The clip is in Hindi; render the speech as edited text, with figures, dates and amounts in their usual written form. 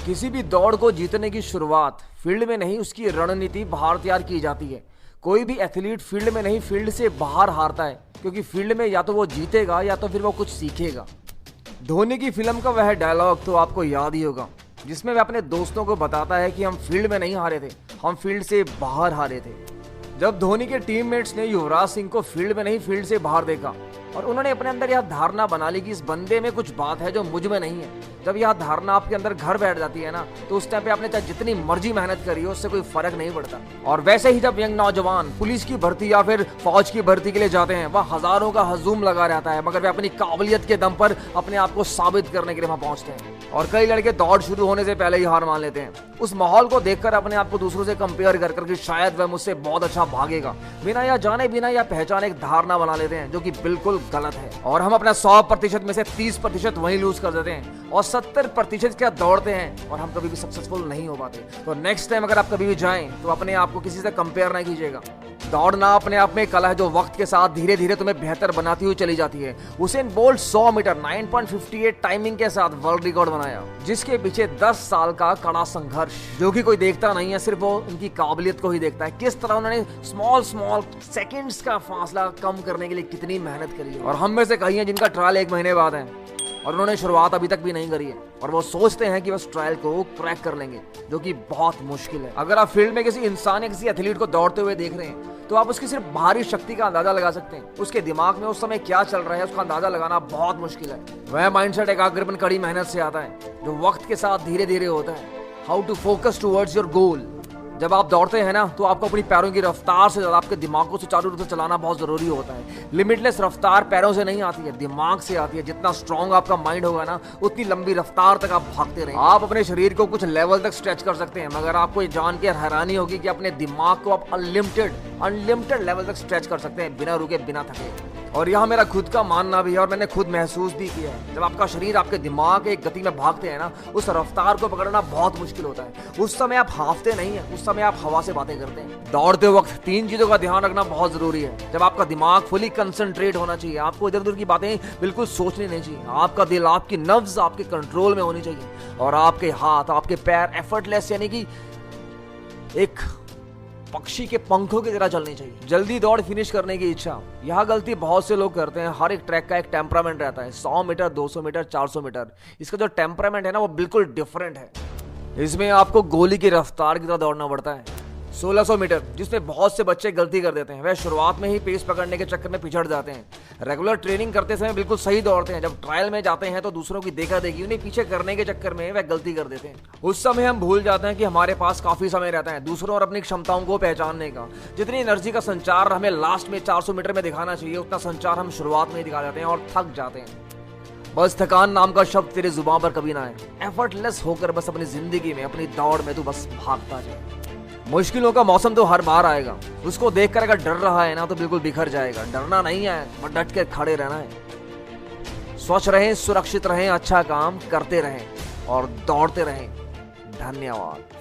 किसी भी दौड़ को जीतने की शुरुआत फील्ड में नहीं, उसकी रणनीति बाहर तैयार की जाती है। कोई भी एथलीट फील्ड में नहीं, फील्ड से बाहर हारता है, क्योंकि फील्ड में या तो वो जीतेगा या तो फिर वो कुछ सीखेगा। धोनी की फिल्म का वह डायलॉग तो आपको याद ही होगा, जिसमें वह अपने दोस्तों को बताता है कि हम फील्ड में नहीं हारे थे, हम फील्ड से बाहर हारे थे। जब धोनी के टीममेट्स ने युवराज सिंह को फील्ड में नहीं, फील्ड से बाहर देखा और उन्होंने अपने अंदर यह धारणा बना ली कि इस बंदे में कुछ बात है जो मुझ में नहीं है। जब यह धारणा आपके अंदर घर बैठ जाती है ना, तो उस टाइम पे आपने चाहे जितनी मर्जी मेहनत करी हो, उससे कोई फर्क नहीं पड़ता। और वैसे ही जब यंग नौजवान पुलिस की भर्ती या फिर फौज की भर्ती के लिए जाते हैं, वह हजारों का हजूम लगा रहता है, मगर वे अपनी काबिलियत के दम पर अपने आप को साबित करने के लिए वहां पहुंचते हैं। और कई लड़के दौड़ शुरू होने से पहले ही हार मान लेते हैं। उस माहौल को देखकर अपने आप को दूसरों से कंपेयर कर कि शायद वह मुझसे बहुत अच्छा भागेगा, बिना या जाने बिना या पहचाने एक धारणा बना लेते हैं, जो कि बिल्कुल गलत है। और हम अपना 100% में से 30% वहीं लूज कर देते हैं और 70% क्या दौड़ते हैं और हम कभी भी सक्सेसफुल नहीं हो पाते। तो नेक्स्ट टाइम अगर आप कभी भी जाएं तो अपने आप को किसी से कंपेयर नहीं कीजिएगा। दौड़ना अपने आप में कला है, जो वक्त के साथ धीरे धीरे तुम्हें बेहतर बनाती हुई चली जाती है। उसेन बोल्ट 100 मीटर 9.58 टाइमिंग के साथ वर्ल्ड रिकॉर्ड बनाया, जिसके पीछे 10 साल का कड़ा संघर्ष, जो कि कोई देखता नहीं है, सिर्फ वो उनकी काबिलियत को ही देखता है। किस तरह उन्होंने स्मॉल सेकंड्स का फासला कम करने के लिए कितनी मेहनत करी है। और हम में से कई हैं जिनका ट्रायल 1 महीने बाद है और उन्होंने शुरुआत अभी तक भी नहीं करी है, और वो सोचते हैं कि बस ट्रायल को क्रैक कर लेंगे, जो कि बहुत मुश्किल है। अगर आप फील्ड में किसी इंसान या किसी एथलीट को दौड़ते हुए देख रहे हैं, तो आप उसकी सिर्फ बाहरी शक्ति का अंदाजा लगा सकते हैं। उसके दिमाग में उस समय क्या चल रहा है, उसका अंदाजा लगाना बहुत मुश्किल है। वह माइंडसेट एकाग्रपन, कड़ी मेहनत से आता है, जो वक्त के साथ धीरे धीरे होता है। How to focus towards your goal. जब आप दौड़ते हैं ना, तो आपको अपनी पैरों की रफ्तार से ज्यादा आपके दिमाग को सुचारू रूप से चलाना बहुत जरूरी होता है। लिमिटलेस रफ्तार पैरों से नहीं आती है, दिमाग से आती है। जितना स्ट्रांग आपका माइंड होगा ना, उतनी लंबी रफ्तार तक आप भागते रहेंगे। आप अपने शरीर को कुछ लेवल तक स्ट्रेच कर सकते हैं, मगर आपको ये जान के हैरानी होगी कि अपने दिमाग को आप अनलिमिटेड लेवल तक स्ट्रेच कर सकते हैं, बिना रुके, बिना थके। और यह मेरा खुद का मानना भी है और मैंने खुद महसूस भी किया है। जब आपका शरीर आपके दिमाग एक गति में भागते हैं ना, उस रफ्तार को पकड़ना बहुत मुश्किल होता है। उस समय आप हाफते नहीं है, उस समय आप हवा से बातें करते हैं। दौड़ते वक्त 3 चीजों का ध्यान रखना बहुत जरूरी है। जब आपका दिमाग फुली कंसंट्रेट होना चाहिए, आपको इधर उधर की बातें बिल्कुल सोचनी नहीं चाहिए। आपका दिल, आपकी नर्व्स आपके कंट्रोल में होनी चाहिए, और आपके हाथ, आपके पैर एफर्टलेस, यानी कि एक पक्षी के पंखों की तरह चलनी चाहिए। जल्दी दौड़ फिनिश करने की इच्छा, यह गलती बहुत से लोग करते हैं। हर एक ट्रैक का एक टेम्परामेंट रहता है, 100 मीटर, 200 मीटर, 400 मीटर। इसका जो टेम्परामेंट है ना, वो बिल्कुल डिफरेंट है। इसमें आपको गोली की रफ्तार की तरह दौड़ना पड़ता है। 1600 मीटर, जिसमें बहुत से बच्चे गलती कर देते हैं। वह शुरुआत में ही पेस पकड़ने के चक्कर में पिछड़ जाते हैं। रेगुलर ट्रेनिंग करते समय बिल्कुल सही दौड़ते हैं, जब ट्रायल में जाते हैं तो दूसरों की देखा देखी उन्हें पीछे करने के चक्कर में वह गलती कर देते हैं। उस समय हम भूल जाते हैं कि हमारे पास काफी समय रहता है दूसरों और अपनी क्षमताओं को पहचानने का। जितनी एनर्जी का संचार हमें लास्ट में 400 मीटर में दिखाना चाहिए, उतना संचार हम शुरुआत में ही दिखा जाते हैं और थक जाते हैं। बस थकान नाम का शब्द तेरे जुबान पर कभी ना आए। एफर्टलेस होकर बस अपनी जिंदगी में, अपनी दौड़ में तू बस भागता जाए। मुश्किलों का मौसम तो हर बार आएगा, उसको देखकर अगर डर रहा है ना, तो बिल्कुल बिखर जाएगा। डरना नहीं है, बस डट के खड़े रहना है। स्वच्छ रहें, सुरक्षित रहें, अच्छा काम करते रहें और दौड़ते रहें। धन्यवाद।